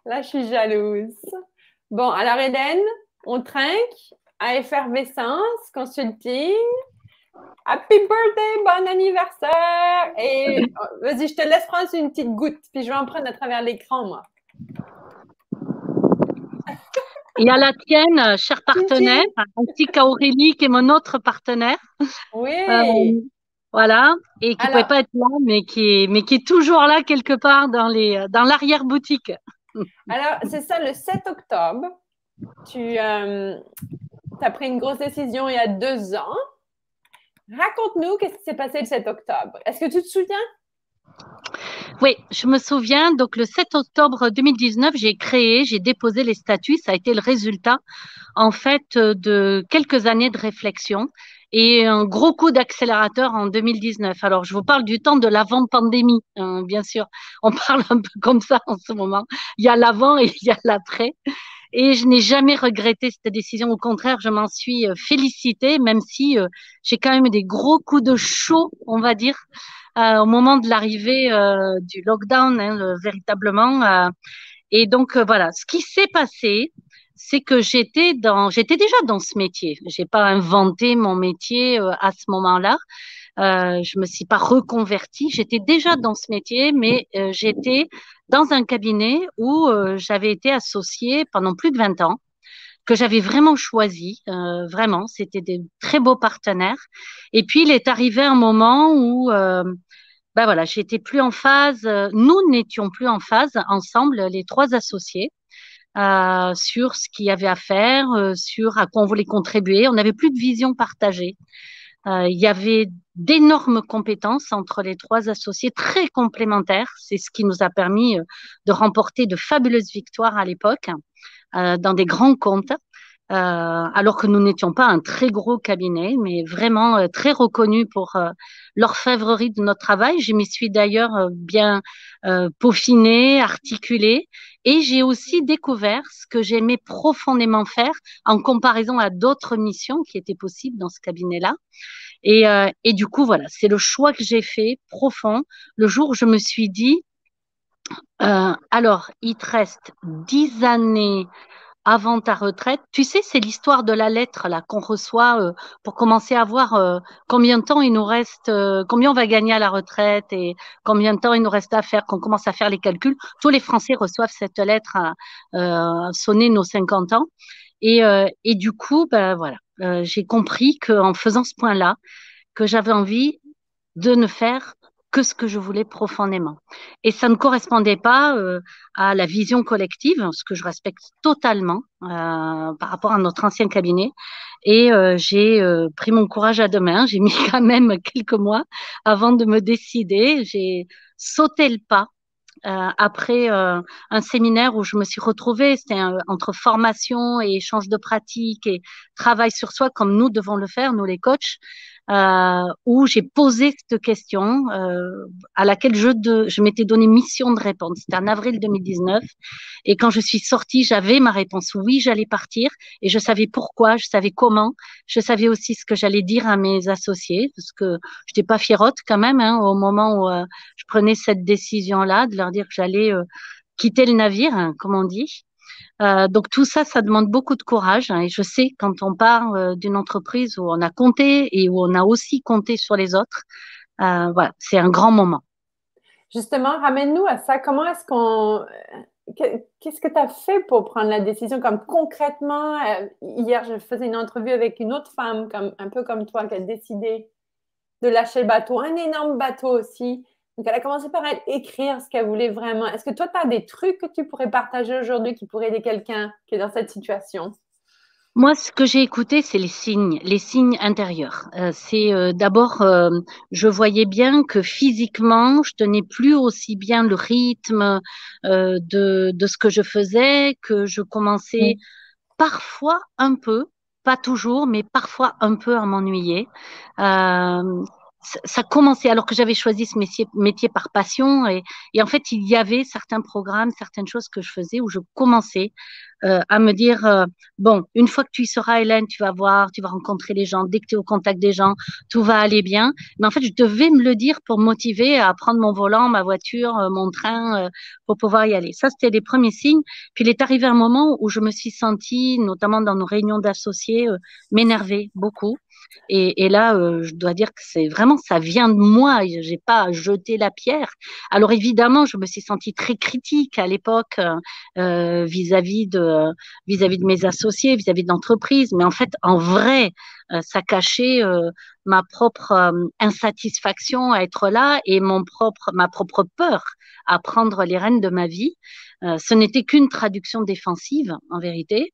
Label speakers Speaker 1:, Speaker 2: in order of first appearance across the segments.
Speaker 1: Là, je suis jalouse. Bon, alors Hélène, on trinque à effervescence, consulting. Happy birthday, bon anniversaire! Et vas-y, je te laisse prendre une petite goutte, puis je vais en prendre à travers l'écran, moi.
Speaker 2: Et à la tienne, cher
Speaker 1: Chin
Speaker 2: partenaire,
Speaker 1: chin!
Speaker 2: ainsi qu'à Aurélie, qui est mon autre partenaire, euh,
Speaker 1: Oui!
Speaker 2: voilà, et qui pouvait
Speaker 1: Alors,
Speaker 2: pas être là, mais qui est toujours là quelque part dans l'arrière-boutique.
Speaker 1: alors c'est ça, le 7 octobre, tu as pris une grosse décision il y a 2 ans. Raconte-nous qu'est-ce qui s'est passé le 7 octobre. Est-ce que tu te souviens?
Speaker 2: Oui, je me souviens, donc le 7 octobre 2019, j'ai déposé les statuts, ça a été le résultat, en fait, de quelques années de réflexion et un gros coup d'accélérateur en 2019. Alors, je vous parle du temps de l'avant-pandémie, hein, bien sûr. On parle un peu comme ça en ce moment. Il y a l'avant et il y a l'après. Et je n'ai jamais regretté cette décision. Au contraire, je m'en suis félicitée, même si j'ai quand même eu des gros coups de chaud, on va dire, au moment de l'arrivée du lockdown, hein, véritablement. Et donc voilà, ce qui s'est passé, c'est que j'étais déjà dans ce métier. J'ai pas inventé mon métier à ce moment-là. Je me suis pas reconvertie. J'étais déjà dans ce métier, mais j'étais dans un cabinet où j'avais été associée pendant plus de 20 ans, que j'avais vraiment choisi. Vraiment, c'était des très beaux partenaires. Et puis, il est arrivé un moment où ben voilà, j'étais plus en phase. Nous n'étions plus en phase ensemble, les trois associés, sur ce qu'il y avait à faire, sur à quoi on voulait contribuer. On n'avait plus de vision partagée. Il y avait d'énormes compétences entre les trois associés, très complémentaires. C'est ce qui nous a permis de remporter de fabuleuses victoires à l'époque, dans des grands comptes. Alors que nous n'étions pas un très gros cabinet, mais vraiment très reconnu pour l'orfèvrerie de notre travail. Je m'y suis d'ailleurs bien peaufinée, articulée, et j'ai aussi découvert ce que j'aimais profondément faire en comparaison à d'autres missions qui étaient possibles dans ce cabinet-là. Et du coup, voilà, c'est le choix que j'ai fait profond le jour où je me suis dit, alors, il te reste 10 années avant ta retraite. Tu sais, c'est l'histoire de la lettre là qu'on reçoit pour commencer à voir combien de temps il nous reste, combien on va gagner à la retraite et combien de temps il nous reste à faire, qu'on commence à faire les calculs. Tous les Français reçoivent cette lettre à sonner nos 50 ans. Et du coup, ben voilà, j'ai compris qu'en faisant ce point-là, que j'avais envie de ne faire que ce que je voulais profondément. Et ça ne correspondait pas à la vision collective, ce que je respecte totalement par rapport à notre ancien cabinet. Et j'ai pris mon courage à deux mains. J'ai mis quand même quelques mois avant de me décider. J'ai sauté le pas. Après un séminaire où je me suis retrouvée, c'était entre formation et échange de pratiques et travail sur soi, comme nous devons le faire, nous les coachs, où j'ai posé cette question à laquelle je m'étais donné mission de répondre. C'était en avril 2019. Et quand je suis sortie, j'avais ma réponse. Oui, j'allais partir et je savais pourquoi, je savais comment. Je savais aussi ce que j'allais dire à mes associés parce que je n'étais pas fiérote quand même hein, au moment où je prenais cette décision-là de leur dire que j'allais quitter le navire, hein, comme on dit. Donc tout ça, ça demande beaucoup de courage. Hein, et je sais, quand on part d'une entreprise où on a compté et où on a aussi compté sur les autres, voilà, c'est un grand moment.
Speaker 1: Justement, ramène-nous à ça. Comment est-ce qu'on... Qu'est-ce que tu as fait pour prendre la décision? Comme concrètement, hier, je faisais une entrevue avec une autre femme, comme, un peu comme toi, qui a décidé de lâcher le bateau, un énorme bateau aussi. Donc, elle a commencé par écrire ce qu'elle voulait vraiment. Est-ce que toi, tu as des trucs que tu pourrais partager aujourd'hui qui pourraient aider quelqu'un qui est dans cette situation?
Speaker 2: Moi, ce que j'ai écouté, c'est les signes intérieurs. C'est d'abord, je voyais bien que physiquement, je tenais plus aussi bien le rythme de ce que je faisais, que je commençais parfois un peu, pas toujours, mais parfois un peu à m'ennuyer. ça commençait alors que j'avais choisi ce métier par passion et en fait il y avait certains programmes, certaines choses que je faisais où je commençais à me dire bon, une fois que tu y seras, Hélène, tu vas voir, tu vas rencontrer les gens, dès que tu es au contact des gens, tout va aller bien. Mais en fait, je devais me le dire pour me motiver à prendre mon volant, ma voiture, mon train pour pouvoir y aller. Ça, c'était les premiers signes. Puis il est arrivé un moment où je me suis sentie, notamment dans nos réunions d'associés, m'énerver beaucoup. Et là, je dois dire que c'est vraiment, ça vient de moi. J'ai pas à jeter la pierre. Alors évidemment, je me suis sentie très critique à l'époque vis-à-vis de mes associés, vis-à-vis de l'entreprise. Mais en fait, en vrai, ça cachait ma propre insatisfaction à être là et ma propre peur à prendre les rênes de ma vie. Ce n'était qu'une traduction défensive, en vérité,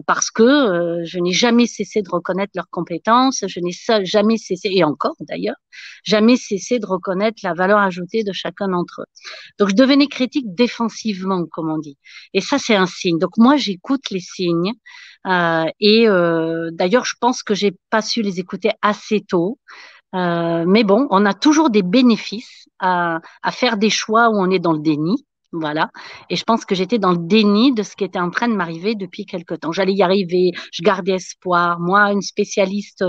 Speaker 2: parce que je n'ai jamais cessé de reconnaître leurs compétences, je n'ai jamais cessé, et encore d'ailleurs, jamais cessé de reconnaître la valeur ajoutée de chacun d'entre eux. Donc, je devenais critique défensivement, comme on dit. Et ça, c'est un signe. Donc, moi, j'écoute les signes. D'ailleurs, je pense que j'ai pas su les écouter assez tôt. Mais bon, on a toujours des bénéfices à faire des choix où on est dans le déni. Voilà. Et je pense que j'étais dans le déni de ce qui était en train de m'arriver depuis quelque temps. J'allais y arriver, je gardais espoir. Moi, une spécialiste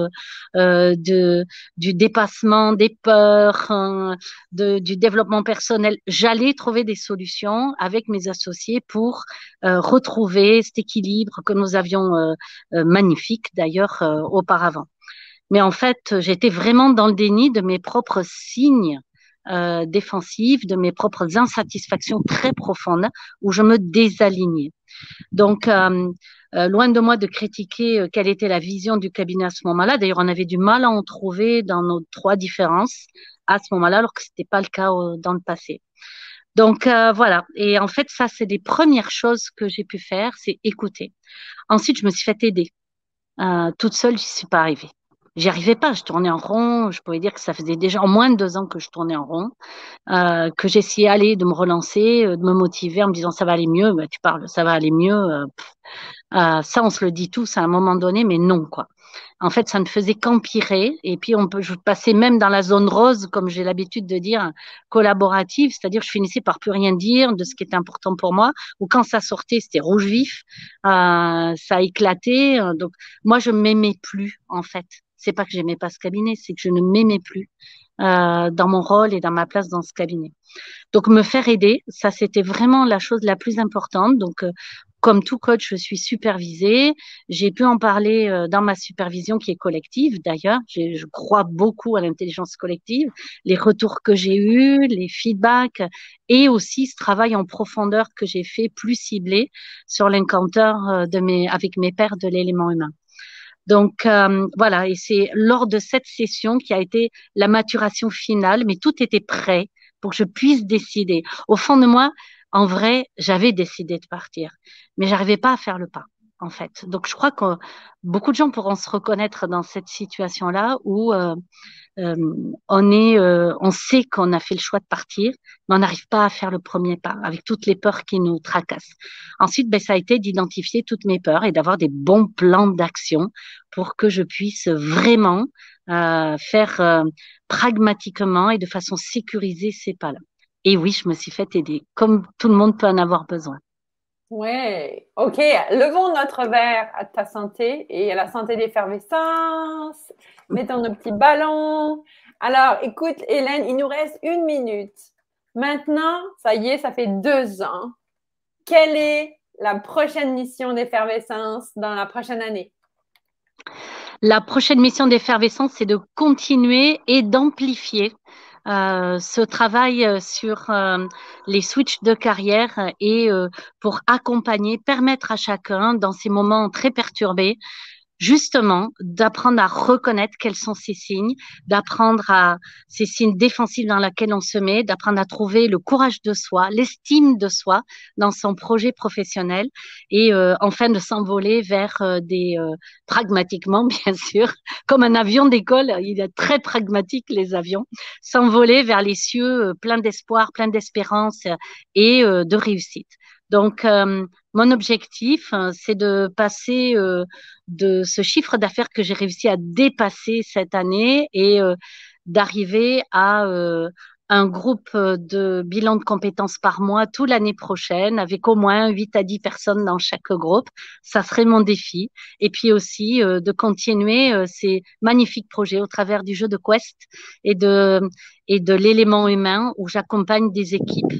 Speaker 2: du dépassement des peurs, du développement personnel, j'allais trouver des solutions avec mes associés pour retrouver cet équilibre que nous avions magnifique d'ailleurs auparavant. Mais en fait, j'étais vraiment dans le déni de mes propres signes défensifs, de mes propres insatisfactions très profondes où je me désalignais. Donc, loin de moi de critiquer quelle était la vision du cabinet à ce moment-là. D'ailleurs, on avait du mal à en trouver dans nos trois différences à ce moment-là, alors que ce n'était pas le cas dans le passé. Donc, voilà. Et en fait, ça, c'est des premières choses que j'ai pu faire, c'est écouter. Ensuite, je me suis fait aider. Toute seule, je ne suis pas arrivée. J'y arrivais pas, je tournais en rond. Je pouvais dire que ça faisait déjà en moins de 2 ans que je tournais en rond, que j'essayais de me relancer, de me motiver en me disant ça va aller mieux. Ben, tu parles, ça va aller mieux. Ça, on se le dit tous à un moment donné, mais non, quoi. En fait, ça ne faisait qu'empirer. Et puis, je passais même dans la zone rose, comme j'ai l'habitude de dire, collaborative, c'est-à-dire que je finissais par plus rien dire de ce qui était important pour moi. Ou quand ça sortait, c'était rouge vif, ça éclatait. Donc, moi, je m'aimais plus, en fait. C'est pas que j'aimais pas ce cabinet, c'est que je ne m'aimais plus dans mon rôle et dans ma place dans ce cabinet. Donc, me faire aider, ça, c'était vraiment la chose la plus importante. Donc, comme tout coach, je suis supervisée. J'ai pu en parler dans ma supervision qui est collective, d'ailleurs. Je crois beaucoup à l'intelligence collective, les retours que j'ai eus, les feedbacks et aussi ce travail en profondeur que j'ai fait plus ciblé sur l'encounter avec mes pairs de l'élément humain. Donc voilà, et c'est lors de cette session qui a été la maturation finale, mais tout était prêt pour que je puisse décider. Au fond de moi, en vrai, j'avais décidé de partir, mais j'arrivais pas à faire le pas, en fait. Donc je crois que beaucoup de gens pourront se reconnaître dans cette situation-là où euh, on sait qu'on a fait le choix de partir, mais on n'arrive pas à faire le premier pas avec toutes les peurs qui nous tracassent. Ensuite, ben, ça a été d'identifier toutes mes peurs et d'avoir des bons plans d'action pour que je puisse vraiment faire pragmatiquement et de façon sécurisée ces pas-là. Et oui, je me suis fait aider, comme tout le monde peut en avoir besoin.
Speaker 1: Ouais, ok. Levons notre verre à ta santé et à la santé d'effervescence. Mettons nos petits ballons. Alors, écoute, Hélène, il nous reste 1 minute. Maintenant, ça y est, ça fait 2 ans. Quelle est la prochaine mission d'effervescence dans la prochaine année?
Speaker 2: La prochaine mission d'effervescence, c'est de continuer et d'amplifier ce travail sur les switches de carrière et pour accompagner, permettre à chacun dans ces moments très perturbés justement d'apprendre à reconnaître quels sont ces signes, d'apprendre à ces signes défensifs dans lesquels on se met, d'apprendre à trouver le courage de soi, l'estime de soi dans son projet professionnel et enfin de s'envoler vers pragmatiquement bien sûr, comme un avion d'école, il est très pragmatique les avions, s'envoler vers les cieux plein d'espoir, plein d'espérance et de réussite. Donc, mon objectif, c'est de passer de ce chiffre d'affaires que j'ai réussi à dépasser cette année et d'arriver à un groupe de bilan de compétences par mois toute l'année prochaine, avec au moins 8 à 10 personnes dans chaque groupe. Ça serait mon défi. Et puis aussi de continuer ces magnifiques projets au travers du jeu de Quest et de l'élément humain où j'accompagne des équipes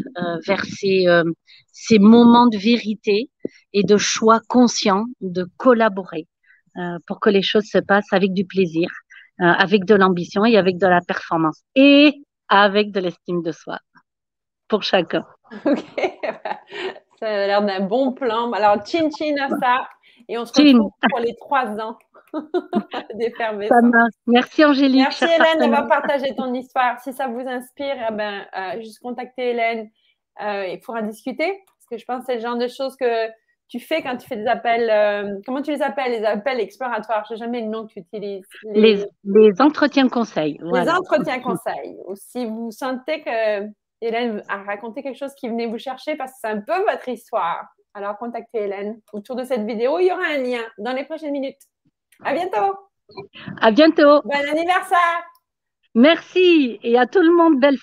Speaker 2: vers ces moments de vérité et de choix conscients de collaborer pour que les choses se passent avec du plaisir, avec de l'ambition et avec de la performance et avec de l'estime de soi pour chacun.
Speaker 1: Ok, ça a l'air d'un bon plan. Alors, chin chin à ça. Et on se
Speaker 2: Jean,
Speaker 1: retrouve pour les 3 ans
Speaker 2: ça
Speaker 1: d'effervescence.
Speaker 2: marche. Merci Angélique,
Speaker 1: Merci
Speaker 2: chère
Speaker 1: Hélène
Speaker 2: partenaire.
Speaker 1: d'avoir partagé ton histoire. Si ça vous inspire, eh ben, juste contactez Hélène et pour en discuter. Parce que je pense que c'est le genre de choses que tu fais quand tu fais des appels. Comment tu les appelles? Les appels exploratoires. Je sais jamais le nom que tu utilises.
Speaker 2: Les entretiens conseils,
Speaker 1: Les
Speaker 2: voilà.
Speaker 1: entretiens conseils. Ou si vous sentez que Hélène a raconté quelque chose qui venait vous chercher parce que c'est un peu votre histoire, alors contactez Hélène. Autour de cette vidéo, il y aura un lien dans les prochaines minutes. À bientôt.
Speaker 2: À bientôt.
Speaker 1: Bon anniversaire.
Speaker 2: Merci et à tout le monde. Belle